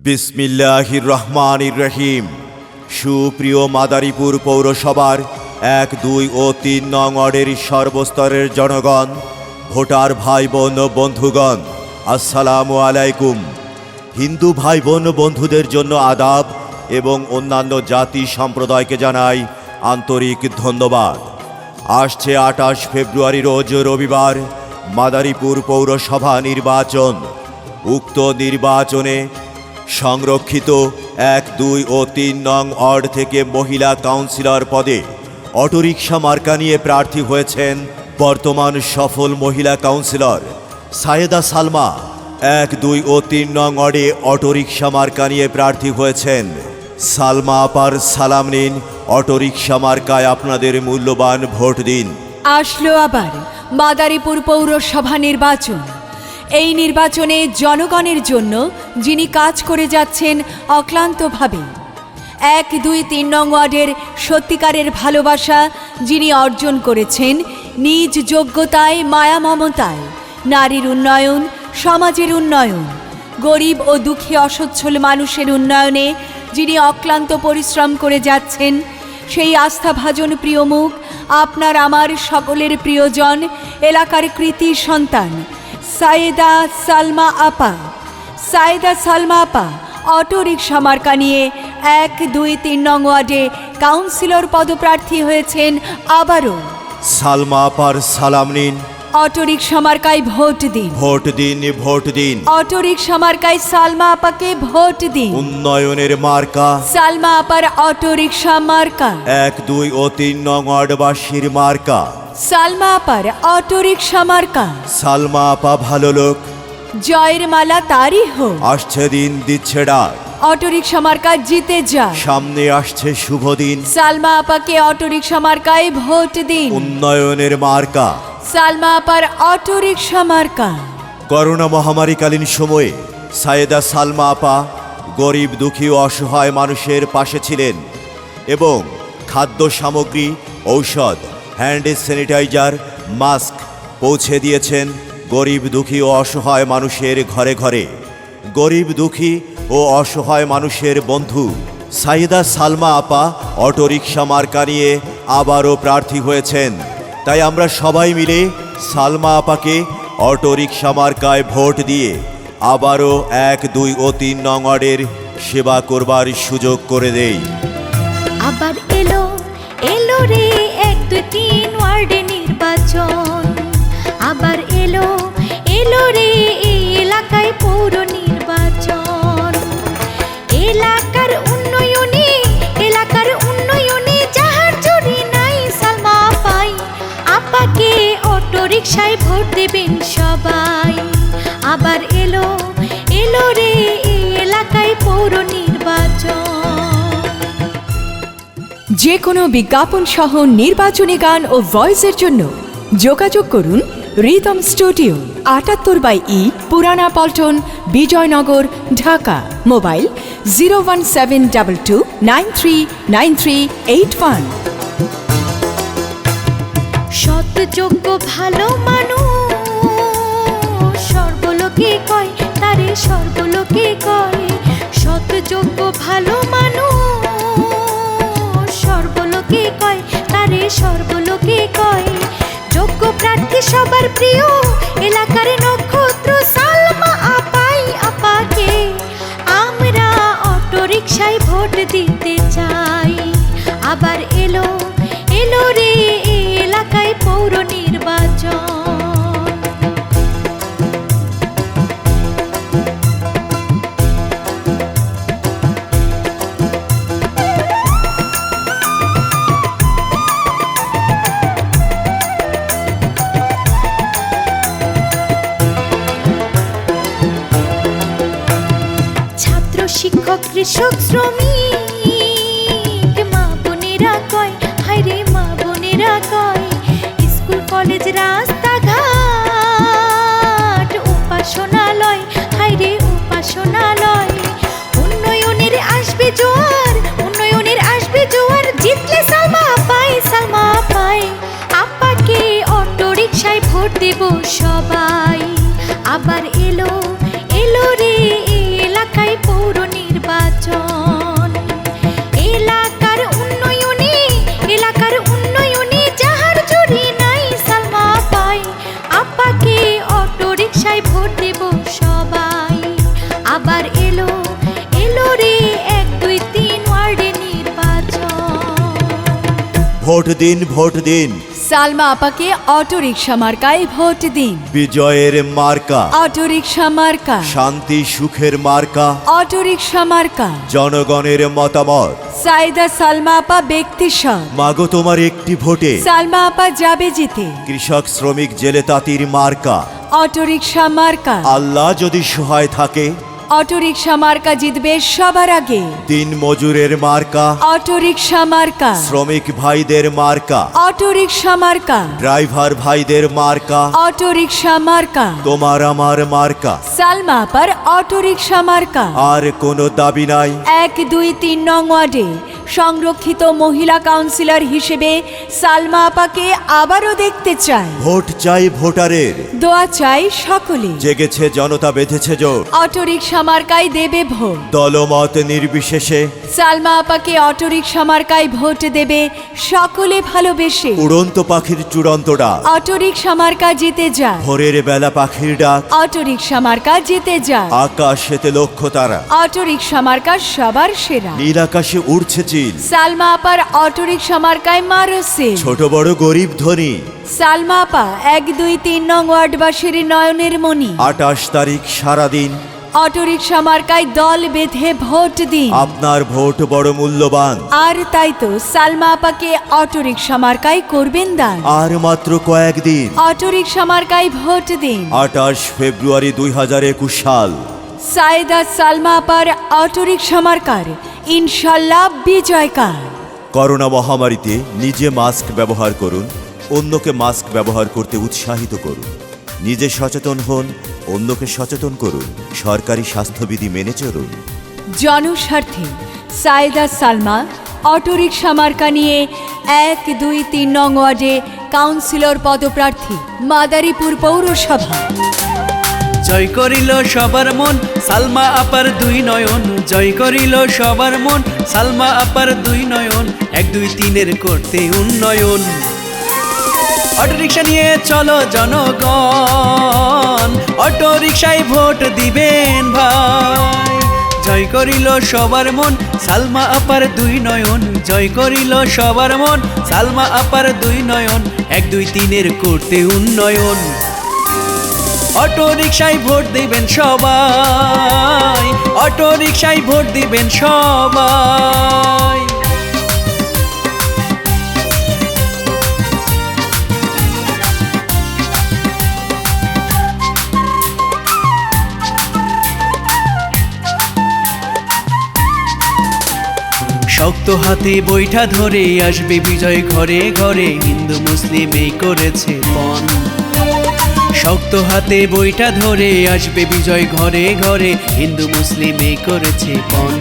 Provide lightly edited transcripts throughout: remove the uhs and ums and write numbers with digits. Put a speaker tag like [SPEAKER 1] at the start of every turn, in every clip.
[SPEAKER 1] বিসমিল্লাহির রহমানির রহিম। সুপ্রিয় মাদারীপুর পৌরসভার ১, ২ ও ৩ নং ওয়ার্ডের সর্বস্তরের জনগণ, ভোটার ভাই বোন ও বন্ধুগণ, আসসালামু আলাইকুম। হিন্দু ভাই বোন বন্ধুদের জন্য আদাব এবং অন্যান্য জাতি সম্প্রদায়কে জানাই আন্তরিক ধন্যবাদ। আসছে ২৮ ফেব্রুয়ারি রোজ রবিবার মাদারীপুর পৌরসভা নির্বাচন। উক্ত নির্বাচনে সংরক্ষিত ১, ২ ও ৩ নং ওয়ার্ড থেকে মহিলা কাউন্সিলর পদে অটোরিকশা মার্কা নিয়ে প্রার্থী হয়েছেন বর্তমান সফল মহিলা কাউন্সিলর সায়েদা সালমা। ১, ২ ও ৩ নং ওয়ার্ডে অটোরিকশা মার্কা নিয়ে প্রার্থী হয়েছেন সালমা আপার সালাম নিন। অটোরিকশা মার্কায় আপনাদের মূল্যবান ভোট দিন।
[SPEAKER 2] আসলো আবার মাদারীপুর পৌরসভা নির্বাচন। এই নির্বাচনে জনগণের জন্য যিনি কাজ করে যাচ্ছেন অক্লান্তভাবে, ১, ২, ৩ নং ওয়ার্ডের সত্যিকারের ভালোবাসা যিনি অর্জন করেছেন নিজ যোগ্যতায়, মায়া মমতায়, নারীর উন্নয়ন, সমাজের উন্নয়ন, গরিব ও দুঃখী অসচ্ছল মানুষের উন্নয়নে যিনি অক্লান্ত পরিশ্রম করে যাচ্ছেন, সেই আস্থাভাজন প্রিয় মুখ, আপনার আমার সকলের প্রিয়জন, এলাকার কৃতি সন্তান সায়েদা সালমা আপা। সায়েদা সালমা আপা অটোরিকশা মার্কা নিয়ে ১, ২, ৩ নং ওয়ার্ডে কাউন্সিলর পদপ্রার্থী হয়েছেন আবারও।
[SPEAKER 1] সালমা আপার সালাম নিন।
[SPEAKER 2] অটোরিকশা মার্কায় ভোট দিন।
[SPEAKER 1] ভোট দিন, ভোট দিন।
[SPEAKER 2] অটোরিকশা মার্কায় সালমা আপাকে ভোট দিন।
[SPEAKER 1] উন্নয়নের মার্কা
[SPEAKER 2] সালমা আপার অটোরিকশা মার্কা।
[SPEAKER 1] ১, ২ ও ৩ নং ওয়ার্ডবাসীর মার্কা
[SPEAKER 2] সালমা আপার অটোরিকশা মার্কা।
[SPEAKER 1] সালমা আপা ভালো লোক,
[SPEAKER 2] জয়ের মালা তারই হোক।
[SPEAKER 1] আসছে দিন, দিচ্ছে ডাক,
[SPEAKER 2] অটোরিকশা মার্কা জিতে যায়।
[SPEAKER 1] সামনে আসছে শুভ দিন।
[SPEAKER 2] সালমা আপাকে অটোরিকশা মার্কায় ভোট দিন।
[SPEAKER 1] উন্নয়নের মার্কা
[SPEAKER 2] সালমা আপার অটোরিকশা মার্কা।
[SPEAKER 1] করোনা মহামারীকালীন সময়ে সায়েদা সালমা আপা গরিব দুঃখী ও অসহায় মানুষের পাশে ছিলেন এবং খাদ্য সামগ্রী, ঔষধ, হ্যান্ড স্যানিটাইজার, মাস্ক পৌঁছে দিয়েছেন গরিব দুঃখী ও অসহায় মানুষের ঘরে ঘরে। গরিব দুঃখী ও অসহায় মানুষের বন্ধু সায়েদা সালমা আপা অটোরিকশা মার্কা নিয়ে আবারও প্রার্থী হয়েছেন। তাই আমরা সবাই মিলে সালমা আপাকে অটোরিকশা মার্কায় ভোট দিয়ে আবারও ১, ২ ও ৩ নং ওয়ার্ডের সেবা করবার সুযোগ করে দেই।
[SPEAKER 3] আবার এলো এলো রে ১, ২, ৩ ওয়ার্ডে নির্বাচন। আবার এলো এলো রে এই এলাকায় পৌর নির্বাচন। এলাকার উন্নয়নে যাহার জুড়ি নাই সালমা আপাই। আপাকে অটোরিকশায় ভোট দেবেন সবাই। আবার এলো এলো রে এই এলাকায় পৌর নির্বাচন।
[SPEAKER 2] যে কোনো বিজ্ঞাপন সহ নির্বাচনী গান ও ভয়েসের জন্য যোগাযোগ করুন রিদম স্টুডিও, ৭৮/ই, পুরানা পল্টন, বিজয়নগর, ঢাকা। মোবাইল 01722939381।
[SPEAKER 3] সৎ, যোগ্য, ভালো মানুষ সর্বলোকে কয়, তারে সর্বলোকে কয়। সৎ, যোগ্য, ভালো মানুষ সর্বলোকে কয়, তারে সর্বলোকে কয়। যোগ্য প্রার্থী সবার প্রিয়, এলাকার নক্ষত্র সালমা আপাই। আপাকে আমরা অটোরিকশায় ভোট দিতে চাই। আবার এলো এলো রে এই এলাকায় পৌর নির্বাচন। ছাত্র, শিক্ষক, কৃষক, শ্রমিক, মা বোনেরা কয়, হায়রে মা বোনেরা কয়। স্কুল, কলেজ, রাস্তাঘাট, উপাসনালয়, হায়রে উপাসনালয়। উন্নয়নের আসবে জোয়ার, উন্নয়নের আসবে জোয়ার। জিতলে সালমা আপাই, সালমা আপাই। আপাকে অটোরিকশায় ভোট দেব সবাই। আবার এলো এলো রে এই এলাকায় পৌর এলো এলো রে 1 2 3 ওয়ার্ডে নির্বাচন।
[SPEAKER 1] ভোট দিন, ভোট দিন,
[SPEAKER 2] সালমা আপাকে অটোরিকশা মার্কায় ভোট দিন।
[SPEAKER 1] বিজয়ের মার্কা,
[SPEAKER 2] অটোরিকশা মার্কা,
[SPEAKER 1] শান্তি সুখের মার্কা,
[SPEAKER 2] অটোরিকশা মার্কা।
[SPEAKER 1] জনগণের মতামত।
[SPEAKER 2] সাইদা সালমা আপা ব্যক্তি সৎ,
[SPEAKER 1] মাগো তোমার একটি ভোটে
[SPEAKER 2] সালমা আপা যাবে জিতে।
[SPEAKER 1] কৃষক শ্রমিক জেলে তাঁতির মার্কা।
[SPEAKER 2] অটোরিকশা মার্কা,
[SPEAKER 1] আল্লাহ যদি সহায় থাকে
[SPEAKER 2] অটোরিকশা মার্কা জিতবে সবার আগে।
[SPEAKER 1] দিন মজুরের মার্কা,
[SPEAKER 2] অটোরিকশা মার্কা,
[SPEAKER 1] শ্রমিক ভাইদের মার্কা,
[SPEAKER 2] অটোরিকশা মার্কা,
[SPEAKER 1] ড্রাইভার ভাইদের মার্কা,
[SPEAKER 2] অটোরিকশা মার্কা।
[SPEAKER 1] তোমার আমার মার্কা।
[SPEAKER 2] সালমা আপার অটোরিকশা মার্কা।
[SPEAKER 1] আর কোনো দাবি নাই
[SPEAKER 2] 1 2 3 নং ওয়ার্ডে সংরক্ষিত মহিলা কাউন্সিলর হিসেবে সালমা আপাকে আবারও দেখতে চাই।
[SPEAKER 1] ভোট চাই ভোটারের,
[SPEAKER 2] দোয়া চাই সকলে।
[SPEAKER 1] জেগেছে জনতা, বেঁধেছে জোট,
[SPEAKER 2] অটোরিকশা মার্কায় দেবে ভোট।
[SPEAKER 1] দলমত নির্বিশেষে
[SPEAKER 2] সালমা আপাকে অটোরিকশা মার্কায় ভোট দেবে সকলে ভালোবেসে।
[SPEAKER 1] উড়ন্ত পাখির চূড়ান্ত ডাক,
[SPEAKER 2] অটোরিকশা মার্কা জিতে যায়।
[SPEAKER 1] ভোরের বেলা পাখির ডাক,
[SPEAKER 2] অটোরিকশা মার্কা জিতে যায়।
[SPEAKER 1] আকাশেতে লক্ষ্য তারা,
[SPEAKER 2] অটোরিকশা মার্কা সবার সেরা।
[SPEAKER 1] নীল আকাশে উড়ছে চিল,
[SPEAKER 2] সালমা আপার অটোরিকশা মার্কায় মারসে।
[SPEAKER 1] ছোট বড় গরিব ধনী।
[SPEAKER 2] সালমা আপা 1 2 3 নং ওয়ার্ডবাসীর নয়নের মণি।
[SPEAKER 1] 28 তারিখ সারাদিন
[SPEAKER 2] অটোরিকশা মার্কায় দল বেঁধে ভোট দিন।
[SPEAKER 1] আপনার ভোট বড় মূল্যবান।
[SPEAKER 2] আর তাই তো সালমা আপাকে অটোরিকশা মার্কায় করবেন দান।
[SPEAKER 1] আর মাত্র কয়েকদিন,
[SPEAKER 2] অটোরিকশা মার্কায় ভোট দিন।
[SPEAKER 1] 28 ফেব্রুয়ারি 2021 সাল।
[SPEAKER 2] সাইদা সালমা আপার অটোরিকশা মার্কার ইনশাল্লাহ বিজয়কার।
[SPEAKER 1] করোনা মহামারীতে নিজে মাস্ক ব্যবহার করুন, অন্যকে মাস্ক ব্যবহার করতে উৎসাহিত করুন। নিজে সচেতন হন, অন্যকে সচেতন করুন। সরকারি স্বাস্থ্যবিধি মেনে চলুন।
[SPEAKER 2] জনস্বার্থে সাইদা সালমা অটোরিকশা মার্কা নিয়ে 1 2 3 নং ওয়ার্ডে কাউন্সিলর পদপ্রার্থী, মাদারীপুর পৌরসভা।
[SPEAKER 4] জয় করিল সবার মন সালমা আপার 2 নয়ন, জয় করিল সবার মন সালমা আপার 2 নয়ন। 1 2 3 করতে উন্নয়ন। অটোরিকশা নিয়ে চলো জনগণ, অটোরিকশায় ভোট দিবেন ভাই। জয় করিল সবার মন সালমা আপার 2 নয়ন, জয় করিল সবার মন সালমা আপার 2 নয়ন। 1 2 3 করতে উন্নয়ন। অটোরিকশায় ভোট দিবেন সবাই, অটোরিকশায় ভোট দিবেন সবাই। শক্ত হাতে বৈঠা ধরে আসবে বিজয় ঘরে ঘরে, হিন্দু মুসলিম এই করেছে পণ। শক্ত হাতে বইটা ধরে আসবে বিজয় ঘরে ঘরে, হিন্দু মুসলিম এই করেছে পণ।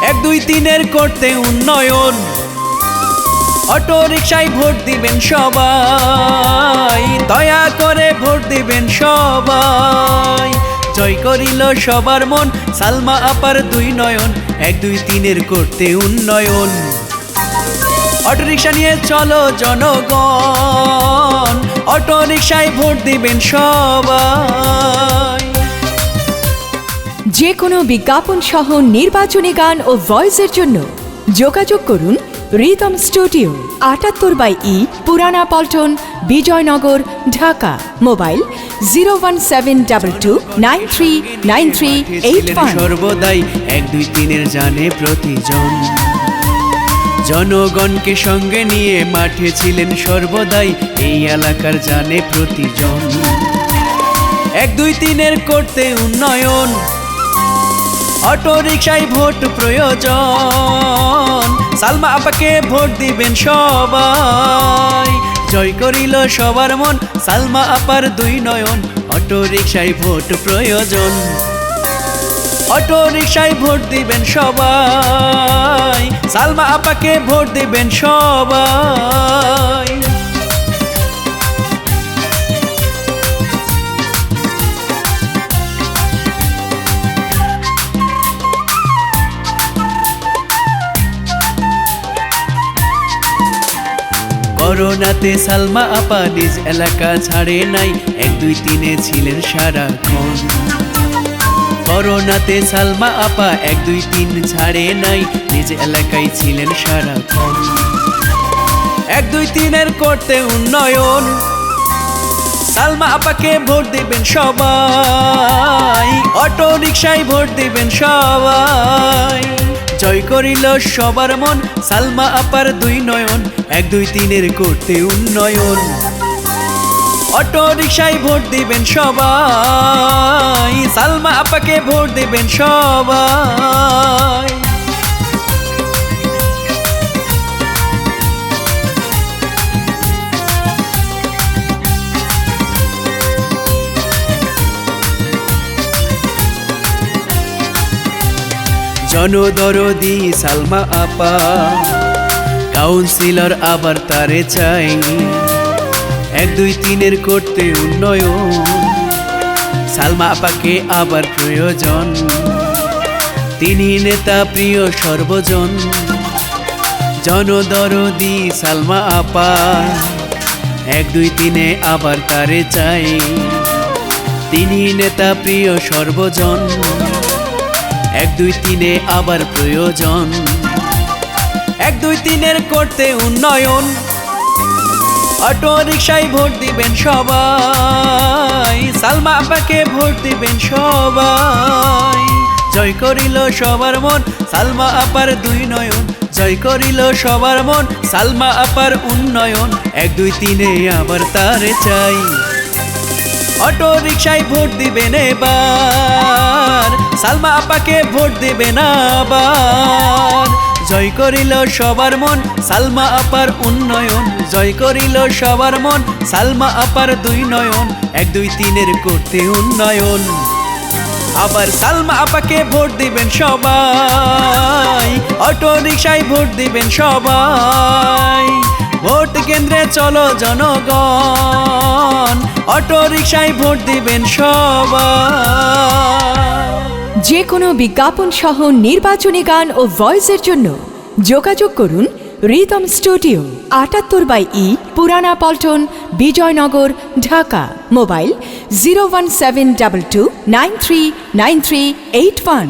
[SPEAKER 4] 1 2 3 করতে উন্নয়ন। অটোরিকশায় ভোট দিবেন সবাই, দয়া করে ভোট দিবেন সবাই। জয় করিল সবার মন সালমা আপার 2 নয়ন, 1 2 3 করতে উন্নয়ন। অটোরিকশা নিয়ে চলো জনগণ, অটোরিকশায় ভোট দিবেন সবাই।
[SPEAKER 2] যে কোনো বিজ্ঞাপন সহ নির্বাচনী গান ও ভয়েসের জন্য যোগাযোগ করুন রিদম স্টুডিও, 78/E পুরানা পল্টন, বিজয়নগর, ঢাকা। মোবাইল 01722939381।
[SPEAKER 4] সর্বদাই 1 2 3 জানে প্রতিজন। জনগণকে সঙ্গে নিয়ে মাঠে ছিলেন সর্বদাই, এই এলাকার জানে প্রতিজন। 1 2 3 করতে উন্নয়ন। অটোরিকশায় ভোট প্রয়োজন, সালমা আপাকে ভোট দিবেন সবাই। জয় করিল সবার মন সালমা আপার 2 নয়ন, অটোরিকশায় ভোট প্রয়োজন। অটোরিকশায় ভোট দিবেন সবাই, সালমা আপাকে ভোট দিবেন সবাই। করোনাতে সালমা আপা নিজ এলাকা ছাড়ে নাই, 1 2 3 ছিলেন সারাক্ষণ। করোনাতে সালমা আপা 1 2 3 ছাড়ে নাই, নিজ এলাকায় ছিলেন সারাক্ষণ। 1 2 3 করতে উন্নয়ন, সালমা আপাকে ভোট দিবেন সবাই, অটো রিকশায় ভোট দিবেন সবাই। জয় করিল সবার মন, সালমা আপার 2 নয়ন, 1 2 3 করতে উন্নয়ন। অটো রিকশায় ভোট দিবেন সবাই, সালমা আপাকে ভোট দিবেন সবাই। জনদরদি সালমা আপা, কাউন্সিলর আবার তারে চাই, 1 2 3 করতে উন্নয়ন। সালমা আপাকে আবার প্রয়োজন, তিনি নেতা প্রিয় সর্বজন। জনদরদি সালমা আপা, 1 2 3 আবার তারে চাই, তিনি নেতা প্রিয় সর্বজন। 1 2 3 আবার প্রয়োজন, 1 2 3 করতে উন্নয়ন। অটো রিকশায় ভোট দিবেন সবাই, সালমা আপাকে ভোট দিবেন সবাই। জয় করিল সবার মন, সালমা আপার 2 নয়ন, জয় করিল সবার মন, সালমা আপার উন্নয়ন। 1 2 3 আবার তারে চাই, অটো রিকশায় ভোট দিবেন এবার, সালমা আপাকে ভোট দিবেন আবার। জয় করিল সবার মন, সালমা আপার উন্নয়ন, জয় করিল সবার মন, সালমা আপার 2 নয়ন, 1 2 3 করতে উন্নয়ন। আবার সালমা আপাকে ভোট দিবেন সবাই, অটো রিকশায় ভোট দিবেন সবাই। ভোট কেন্দ্রে চলো জনগণ, অটো রিকশায় ভোট দিবেন সবাই।
[SPEAKER 2] যে কোনো বিজ্ঞাপন সহ নির্বাচনী গান ও ভয়েসের জন্য যোগাযোগ করুন রিদম স্টুডিও, 78/E, পুরানা পল্টন, বিজয়নগর, ঢাকা। মোবাইল 01722939381।